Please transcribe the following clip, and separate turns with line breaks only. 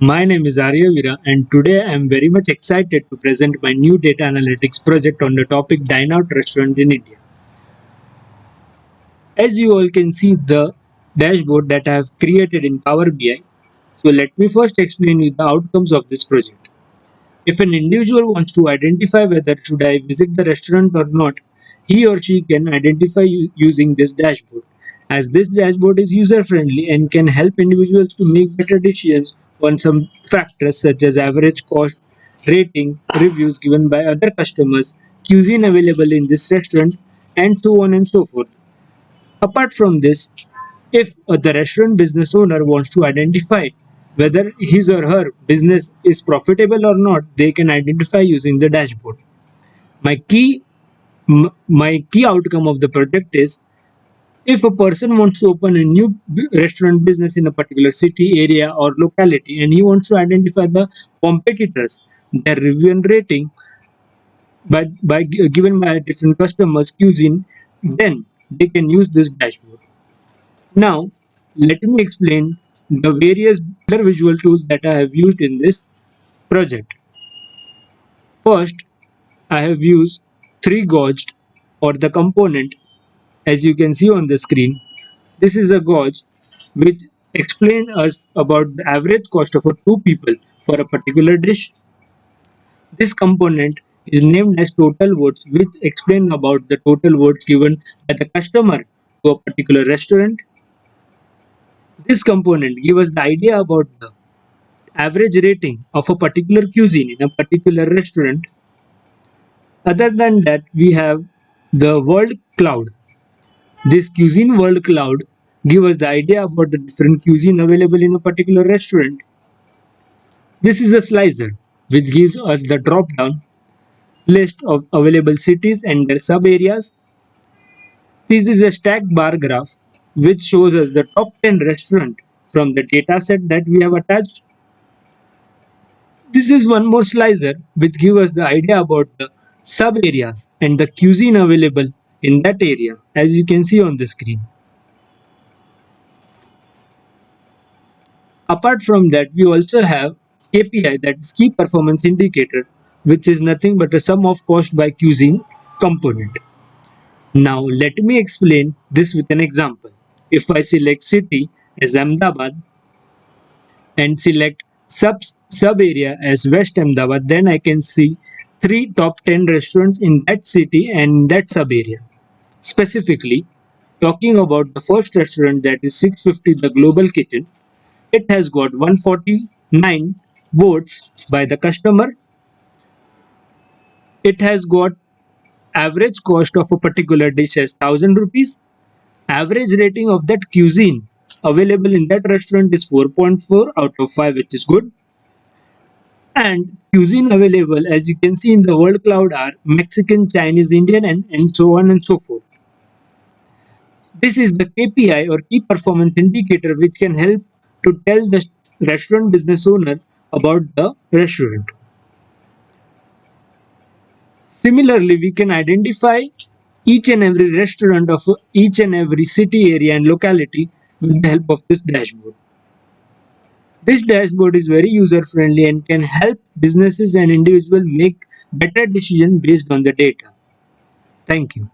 My name is Aryavira and today I am very much excited to present my new data analytics project on the topic Dineout restaurant in India. As you all can see the dashboard that I have created in Power BI, so let me first explain you the outcomes of this project. If an individual wants to identify whether should I visit the restaurant or not, he or she can identify using this dashboard. As this dashboard is user friendly and can help individuals to make better decisions on some factors such as average cost, rating, reviews given by other customers, cuisine available in this restaurant, and so on and so forth. Apart from this, if the restaurant business owner wants to identify whether his or her business is profitable or not, they can identify using the dashboard. My key my key outcome of the project is if a person wants to open a new restaurant business in a particular city, area, or locality, and he wants to identify the competitors, their review and rating given by different customers cuisine, then they can use this dashboard. Now, let me explain the various other visual tools that I have used in this project. First, I have used 3 gauged or the component as you can see on the screen. This is a gauge which explains us about the average cost of a two people for a particular dish. This component is named as total votes which explain about the total votes given by the customer to a particular restaurant. This component gives us the idea about the average rating of a particular cuisine in a particular restaurant. Other than that, we have the world cloud. This cuisine world cloud gives us the idea about the different cuisine available in a particular restaurant. This is a slicer which gives us the drop down list of available cities and their sub areas. This is a stacked bar graph which shows us the top 10 restaurant from the data set that we have attached. This is one more slicer which gives us the idea about the sub areas and the cuisine available in that area as you can see on the screen. Apart from that, we also have KPI, that is key performance indicator, which is nothing but a sum of cost by cuisine component. Now let me explain this with an example. If I select city as Ahmedabad and select sub area as West Ahmedabad, then I can see three top 10 restaurants in that city and that sub area. Specifically, talking about the first restaurant, that is 650 The Global Kitchen, it has got 149 votes by the customer. It has got average cost of a particular dish as 1000 rupees. Average rating of that cuisine available in that restaurant is 4.4 out of 5, which is good. And cuisine available, as you can see in the word cloud, are Mexican, Chinese, Indian, and so on and so forth. This is the KPI or key performance indicator which can help to tell the restaurant business owner about the restaurant. Similarly, we can identify each and every restaurant of each and every city, area, and locality with the help of this dashboard. This dashboard is very user friendly and can help businesses and individuals make better decisions based on the data. Thank you.